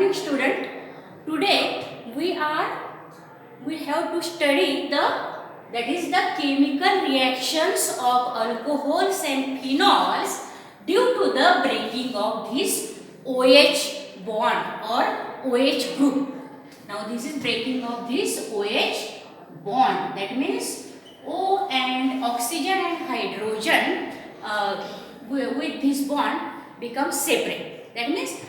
morning, student. Today we have to study the chemical reactions of alcohols and phenols due to the breaking of this OH bond or OH group. Now this is breaking of this OH bond. That means O and oxygen and hydrogen with this bond become separate. That means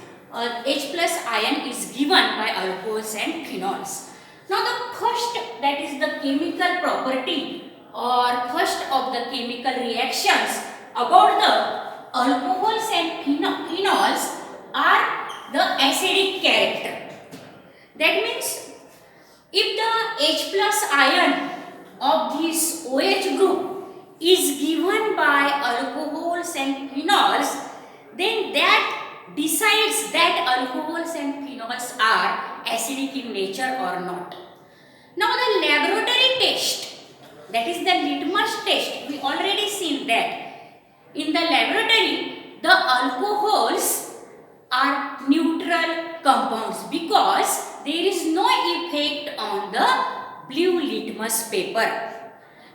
H plus ion is given by alcohols and phenols. Now the first, that is the chemical property or first of the chemical reactions about the alcohols and phenols are the acidic character. That means if the H plus ion of this OH group is given by alcohols and phenols, then that decides that alcohols and phenols are acidic in nature or not. Now the laboratory test, that is the litmus test, we already seen that. In the laboratory, the alcohols are neutral compounds because there is no effect on the blue litmus paper.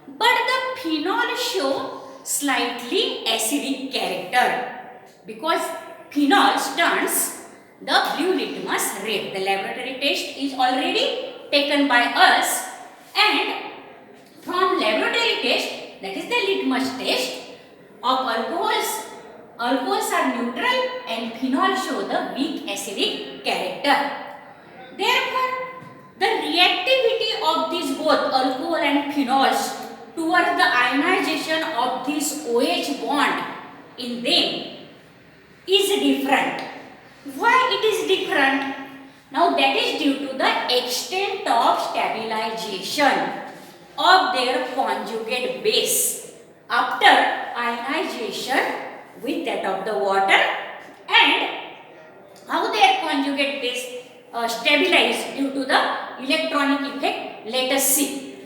But the phenol show slightly acidic character because phenols turns the blue litmus red. The laboratory test is already taken by us, and from laboratory test, that is the litmus test of alcohols are neutral and phenol show the weak acidic character. Therefore, the reactivity of these both alcohol and phenols towards the ionization of this OH bond in them is different. Why it is different? Now that is due to the extent of stabilization of their conjugate base after ionization with that of the water, and how their conjugate base stabilized due to the electronic effect. Let us see.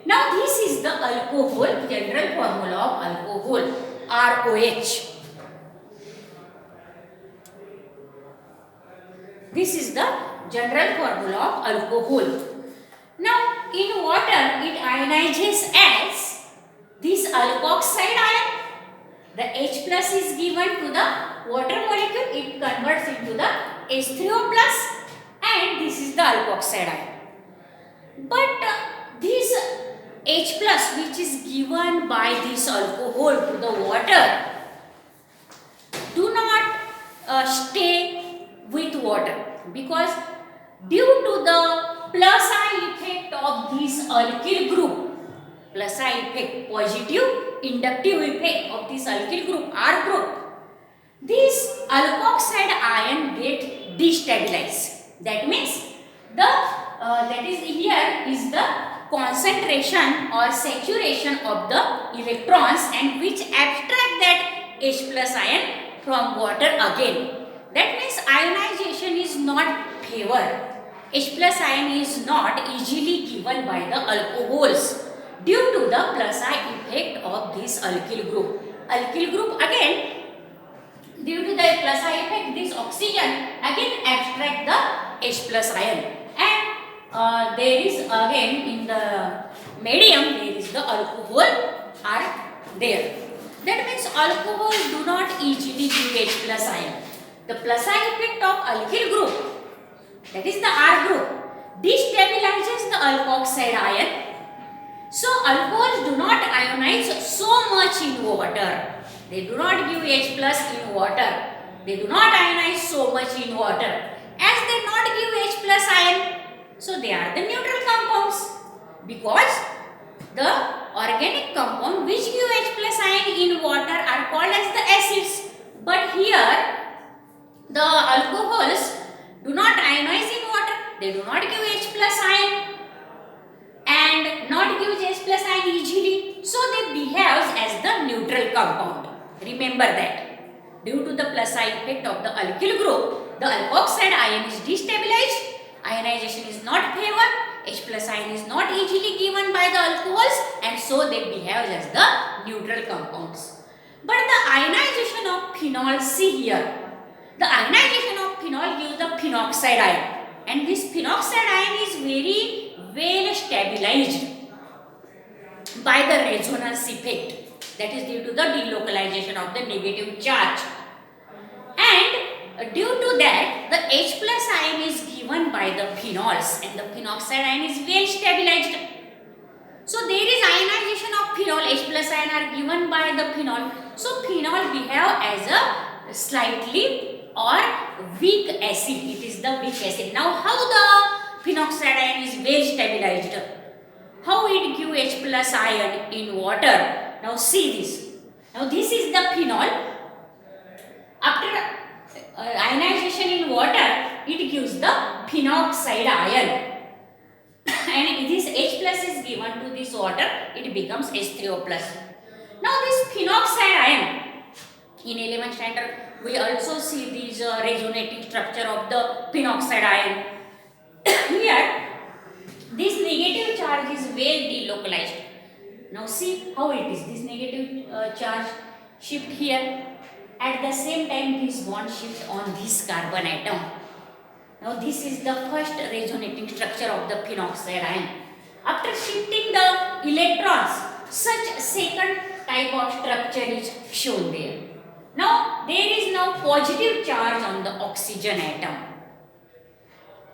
Now this is the alcohol, general formula of alcohol, ROH. This is the general formula of alcohol. Now in water it ionizes as this alkoxide ion. The H plus is given to the water molecule, it converts into the H3O plus, and this is the alkoxide ion. But this H plus which is given by this alcohol to the water do not stay with water, because due to the plus I effect of this alkyl group, plus I effect, positive inductive effect of this alkyl group, R group, this alkoxide ion get destabilized. That means that is here is the concentration or saturation of the electrons, and which abstract that H plus ion from water again. That means ionization is not favored. H plus ion is not easily given by the alcohols due to the plus I effect of this alkyl group. Alkyl group again, due to the plus I effect, this oxygen again abstract the H plus ion, and there is again in the medium there is the alcohol are there. That means alcohols do not easily give H plus ion. The plus I effect of alkyl group, that is the R group, destabilizes the alkoxide ion. So alcohols do not ionize so much in water. They do not give H plus in water. They do not ionize so much in water. As they not give H plus ion, so they are the neutral compounds, because the organic compound which give H plus ion in water are called as the acids. But here the alcohols do not ionize in water. They do not give H plus ion and not give H plus ion easily. So they behaves as the neutral compound. Remember that. Due to the plus I effect of the alkyl group, the alkoxide ion is destabilized. Ionization is not favored. H plus ion is not easily given by the alcohols, and so they behave as the neutral compounds. But the ionization of phenol, see here. The ionization of phenol gives the phenoxide ion, and this phenoxide ion is very well stabilized by the resonance effect, that is due to the delocalization of the negative charge, and due to that the H plus ion is given by the phenols, and the phenoxide ion is well stabilized. So there is ionization of phenol, H plus ion are given by the phenol. So phenol behave as a slightly or weak acid. It is the weak acid. Now how the phenoxide ion is well stabilized? How it give H plus ion in water? Now see this. Now this is the phenol. After ionization in water, it gives the phenoxide ion. And this H plus is given to this water, it becomes H3O plus. Now this phenoxide ion, in 11th standard we also see this resonating structure of the phenoxide ion. Here this negative charge is well delocalized. Now see how it is. This negative charge shift here. At the same time this bond shift on this carbon atom. Now this is the first resonating structure of the phenoxide ion. After shifting the electrons, such second type of structure is shown there. Now there is now positive charge on the oxygen atom.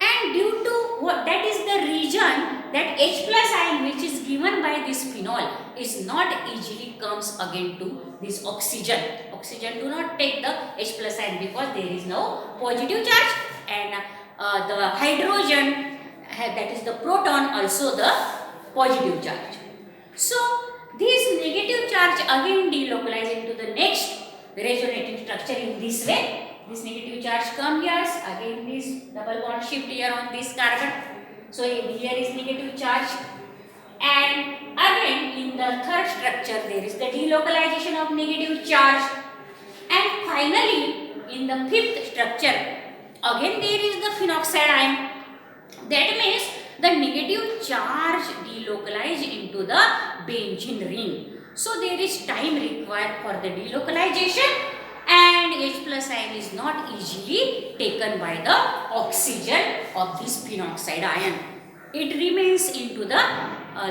And due to what, that is the reason that H plus ion which is given by this phenol is not easily comes again to this oxygen. Oxygen do not take the H plus ion because there is no positive charge, and the hydrogen, that is the proton, also the positive charge. So this negative charge again delocalize into the next resonating structure in this way. This negative charge come here, again this double bond shift here on this carbon. So here is negative charge, and again in the third structure there is the delocalization of negative charge, and finally in the fifth structure again there is the phenoxide ion. That means the negative charge delocalized into the benzene ring. So there is time required for the delocalization, and H plus ion is not easily taken by the oxygen of this phenoxide ion. It remains into the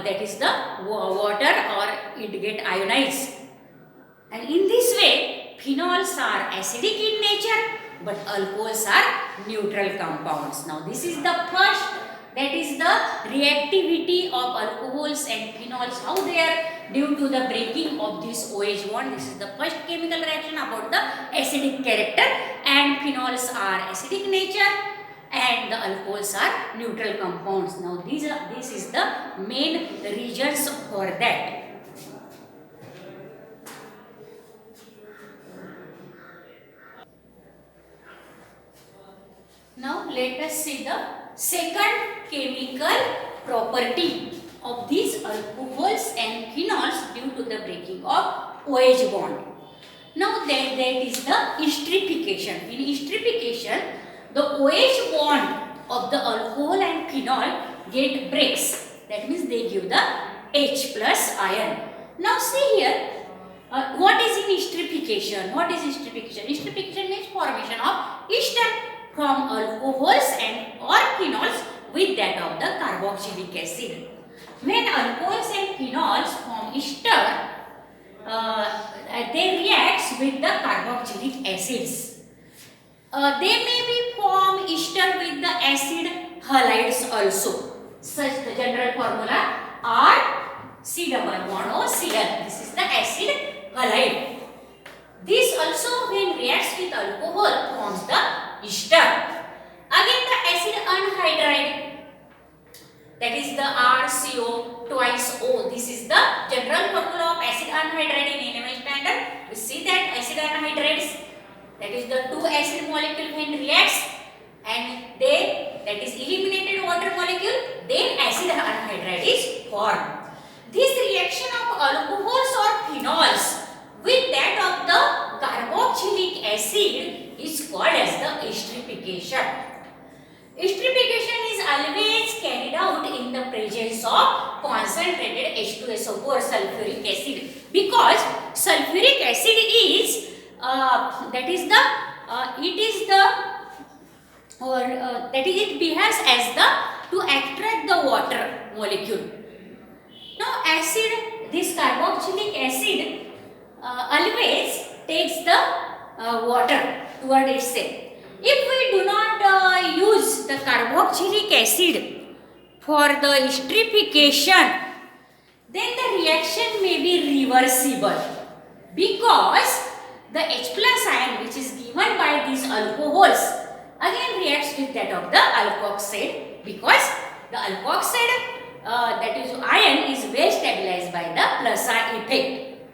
that is the water, or it get ionized. And in this way phenols are acidic in nature, but alcohols are neutral compounds. Now this is the first, that is the reactivity of alcohols and phenols, how they are due to the breaking of this OH bond. This is the first chemical reaction about the acidic character, and phenols are acidic nature and the alcohols are neutral compounds. Now this is the main reasons for that. Now let us see the second chemical property of these alcohols and phenols due to the breaking of OH bond. Now that is the esterification. In esterification, the OH bond of the alcohol and phenol get breaks. That means they give the H plus ion. Now see here, what is in esterification? What is esterification? Esterification means formation of ester from alcohols and or phenols with that of the carboxylic acid. When alcohols and phenols form ester, they react with the carboxylic acids. They may be form ester with the acid halides also. Such the general formula are C double bond O Cl. This is the acid halide. This also when reacts with alcohol forms the ester. Again the acid anhydride, that is the RCO twice O. This is the general formula of acid anhydride in 11th standard. We see that acid anhydrides, that is the two acid molecule when reacts and they, that is eliminated water molecule, then acid anhydride is formed. This reaction of alcohols or phenols with that of the carboxylic acid is called as the esterification. Esterification is always carried out in the presence of concentrated H2SO4 sulfuric acid, because sulfuric acid is it is the or that is it behaves as the to attract the water molecule. Now acid, this carboxylic acid always takes the water toward itself. If we do not use the carboxylic acid for the esterification, then the reaction may be reversible, because the H plus ion which is given by these alcohols again reacts with that of the alkoxide, because the alkoxide that is ion is well stabilized by the plus I effect.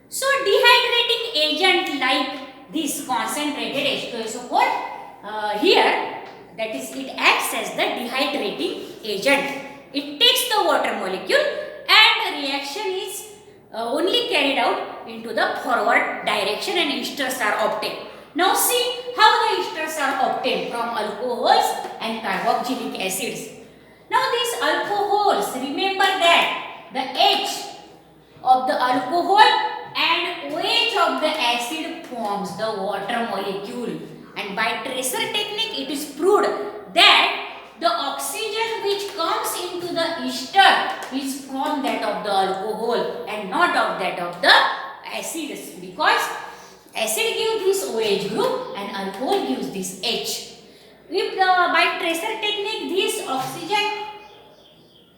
So dehydrating agent like this concentrated H2SO4 here, that is it acts as the dehydrating agent. It takes the water molecule and reaction is only carried out into the forward direction and esters are obtained. Now see how the esters are obtained from alcohols and carboxylic acids. Now these alcohols, remember that the H of the alcohol and OH of the acid forms the water molecule, and by tracer technique it is proved that the oxygen which comes into the ester is from that of the alcohol and not of that of the acids, because acid gives this OH group and alcohol gives this H. If by tracer technique this oxygen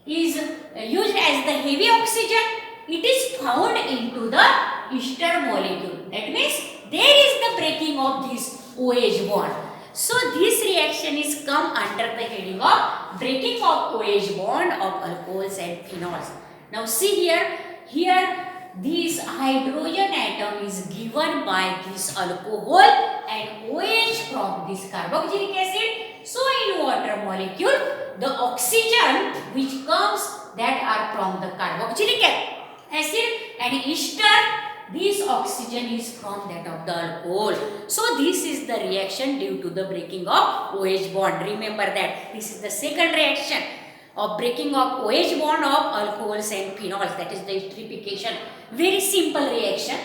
is used as the heavy oxygen, it is found into the ester molecule. That means there is the breaking of this OH bond. So this reaction is come under the heading of breaking of OH bond of alcohols and phenols. Now see here this hydrogen atom is given by this alcohol and OH from this carboxylic acid. So in water molecule, the oxygen which comes that are from the carboxylic acid and ester, this oxygen is from that of the alcohol. So this is the reaction due to the breaking of OH bond. Remember that this is the second reaction of breaking of OH bond of alcohols and phenols, that is the esterification. Very simple reaction.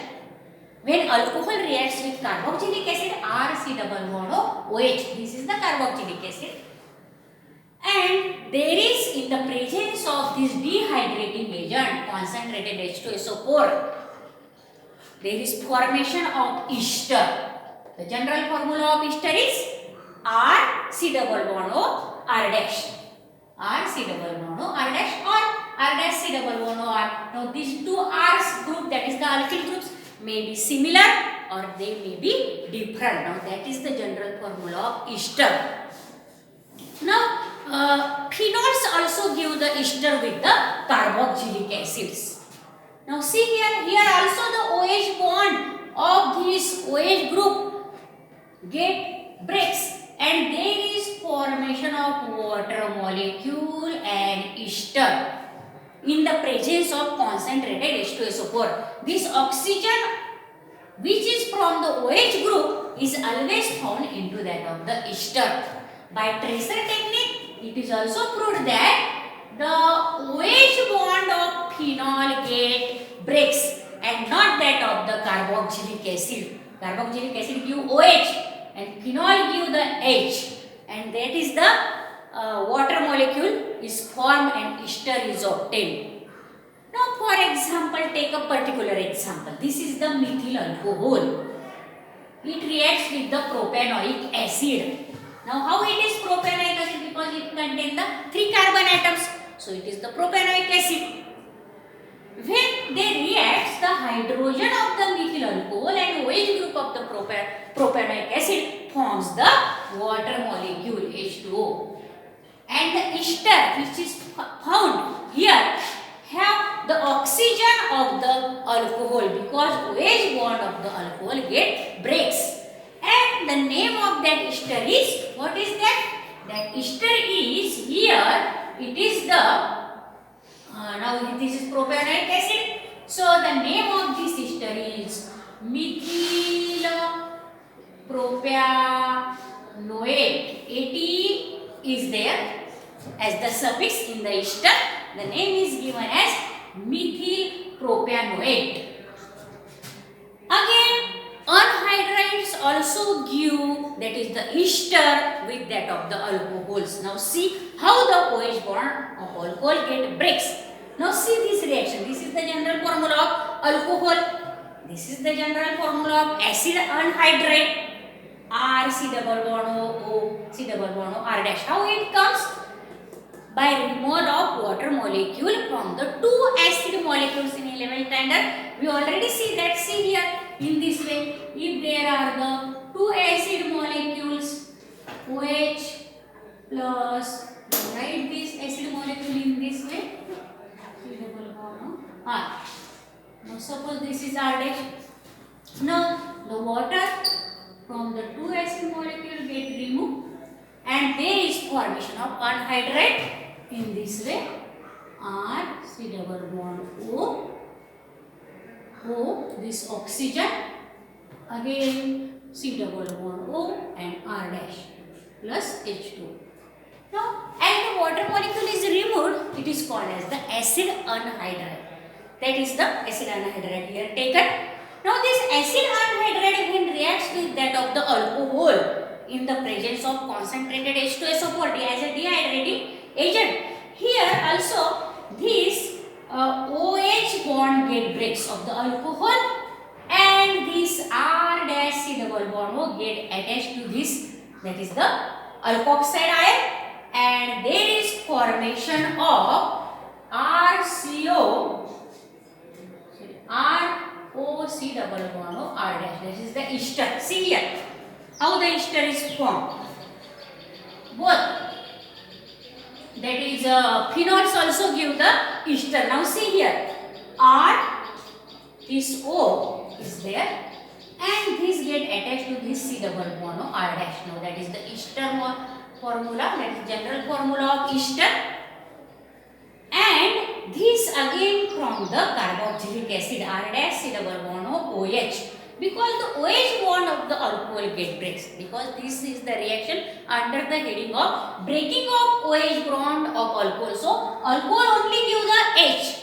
When alcohol reacts with carboxylic acid, RC double bond of OH. This is the carboxylic acid. And there is in the presence of this dehydrating agent, concentrated H2SO4, there is formation of ester. The general formula of ester is RC double bond O R dash. RC double bond O R dash or R dash C double bond O R. Now these two R's group, that is the alkyl groups, may be similar or they may be different. Now that is the general formula of ester. Now phenols also give the ester with the carboxylic acids. Now see here also the OH bond of this OH group breaks and there is formation of water molecule and ester in the presence of concentrated H2SO4. This oxygen which is from the OH group is always found into that of the ester. By tracer technique, it is also proved that the OH bond of phenol breaks and not that of the carboxylic acid. Carboxylic acid give OH and phenol give the H, and that is the water molecule is formed and ester is obtained. Now for example, take a particular example. This is the methyl alcohol. It reacts with the propanoic acid. Now how it is propanoic acid? Because it contains the 3 carbon atoms. So it is the propanoic acid. When they react, the hydrogen of the methyl alcohol and OH group of the propanoic acid forms the water molecule H2O. And the ester which is found here have the oxygen of the alcohol, because OH bond of the alcohol breaks. And the name of that ester is, what is that? That ester is here, it is the now this is propanoic acid. So the name of this ester is methyl propanoate. AT is there as the suffix in the ester. The name is given as methyl propanoate. Again, anhydrides also also give, that is the ester with that of the alcohols. Now see how the OH bond of alcohol get breaks. Now see this reaction. This is the general formula of alcohol. This is the general formula of acid anhydride. R C double bond O C double bond O R dash. How it comes? By removal of water molecule from the two acid molecules in 11th standard. We already see that. See here in this way. If there are the two acid molecules OH plus, write this acid molecule in this way. C double bond R. Now suppose this is R dash. Now the water from the two acid molecule get removed and there is formation of anhydride in this way. R C double bond O this oxygen, again C double bond O and R dash plus H2. Now as the water molecule is removed, it is called as the acid anhydride. That is the acid anhydride here taken. Now this acid anhydride when reacts with that of the alcohol in the presence of concentrated H2SO4 as a dehydrating agent. Here also this OH bond get breaks of the alcohol and this R dash C double bond O get attached to this, that is the alkoxide ion, and there is formation of ROC double bond O R dash. This is the ester. See here how the ester is formed. Both, that is phenols also give the ester. Now see here R, this O is there and this get attached to this C double bond O R dash. Now that is the ester formula, that is general formula of ester. And this again from the carboxylic acid R dash C double bond O OH, because the OH bond of the alcohol get breaks, because this is the reaction under the heading of breaking of OH bond of alcohol. So alcohol only give the H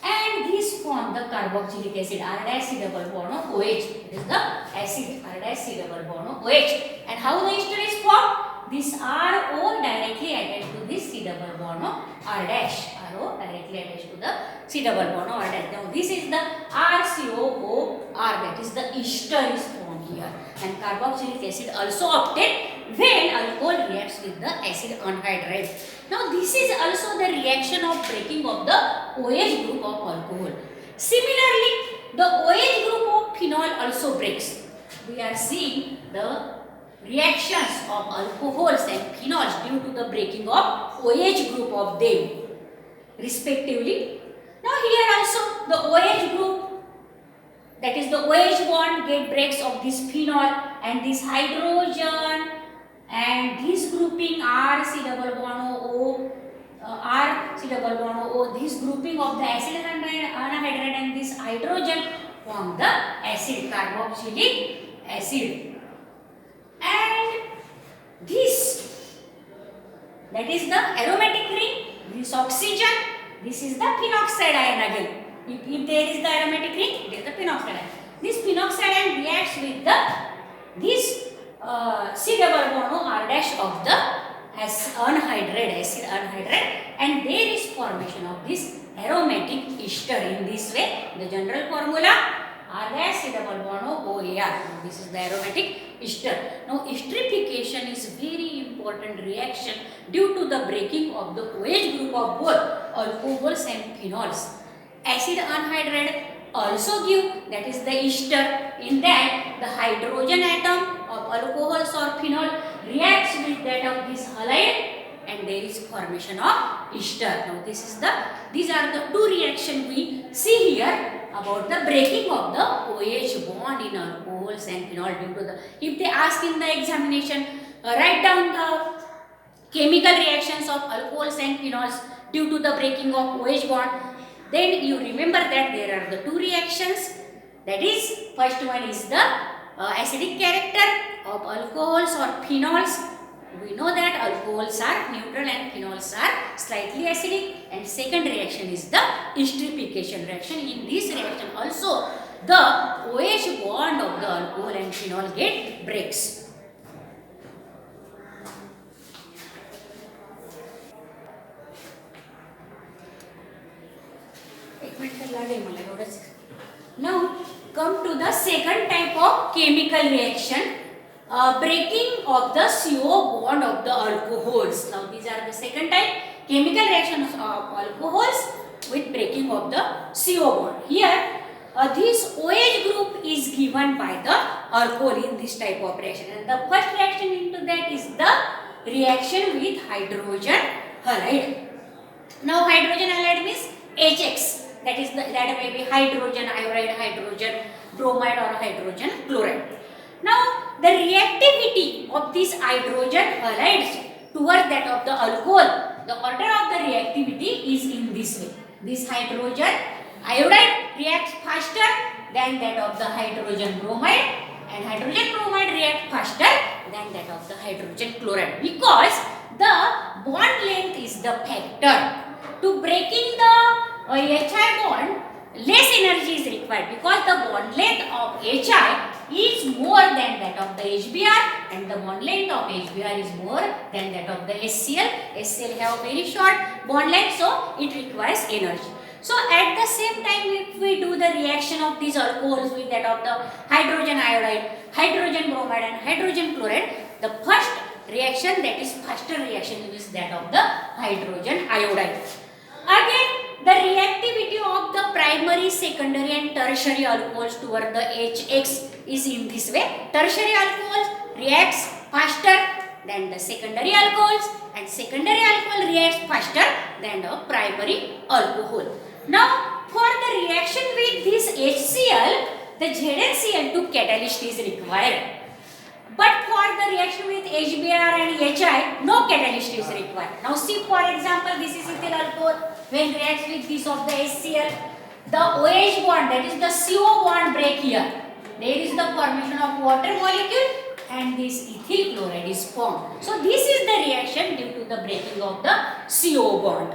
and this form the carboxylic acid R dash C double bond O OH. It is the acid R dash C double bond O OH. And how the ester is formed? This RO directly attached to this C double bond O R dash. RO directly attached to the C double bond O R dash. Now this is the RCOOR, that is the ester is formed here. And carboxylic acid also obtained when alcohol reacts with the acid anhydride. Now this is also the reaction of breaking of the OH group of alcohol. Similarly, the OH group of phenol also breaks. We are seeing the reactions of alcohols and phenols due to the breaking of OH group of them respectively. Now here also the OH group, that is the OH bond get breaks of this phenol and this hydrogen and this grouping R C double bond O R C double bond O, this grouping of the acid anhydride and this hydrogen form the acid carboxylic acid. And this, that is the aromatic ring, this oxygen, this is the phenoxide ion again. If there is the aromatic ring, there is the phenoxide ion. This phenoxide ion reacts with this C double bond O R dash of the acid anhydride, and there is formation of this aromatic ester in this way. The general formula R dash C double bond O OAR. This is the aromatic ester. Now esterification is very important reaction due to the breaking of the OH group of both alcohols and phenols. Acid anhydride also give, that is the ester. In that the hydrogen atom of alcohols or phenol reacts with that of this halide and there is formation of ester. Now these are the two reactions we see here about the breaking of the OH bond in alcohols and phenol due to the, if they ask in the examination, write down the chemical reactions of alcohols and phenols due to the breaking of OH bond, then you remember that there are the two reactions. That is, first one is the acidic character of alcohols or phenols. We know that alcohols are neutral and phenols are slightly acidic, and second reaction is the esterification reaction. In this reaction also the OH bond of the alcohol and phenol get breaks. Now come to the second type of chemical reaction, breaking of the CO bond of the alcohols. Now these are the second type chemical reactions of alcohols with breaking of the CO bond. Here this OH group is given by the alcohol in this type of reaction, and the first reaction into that is the reaction with hydrogen halide. Now hydrogen halide means HX, that is that may be hydrogen iodide, hydrogen bromide or hydrogen chloride. Now the reactivity of these hydrogen halides towards that of the alcohol, the order of the reactivity is in this way. This hydrogen iodide reacts faster than that of the hydrogen bromide, and hydrogen bromide reacts faster than that of the hydrogen chloride, because the bond length is the factor. To breaking the HI bond, less energy is required because the bond length of HI is more than that of the HBr, and the bond length of HBr is more than that of the HCl. HCl have very short bond length, so it requires energy. So at the same time, if we do the reaction of these alcohols with that of the hydrogen iodide, hydrogen bromide and hydrogen chloride, the first reaction, that is faster reaction, is that of the hydrogen iodide. Again, the reactivity of the primary, secondary and tertiary alcohols toward the HX is in this way. Tertiary alcohol reacts faster than the secondary alcohols, and secondary alcohol reacts faster than the primary alcohol. Now, for the reaction with this HCl, the ZnCl2 catalyst is required. But for the reaction with HBr and HI, no catalyst is required. Now see, for example, this is ethyl alcohol. When reacts with this of the HCl, the OH bond, that is the CO bond, break here. There is the formation of water molecule and this ethyl chloride is formed. So this is the reaction due to the breaking of the CO bond.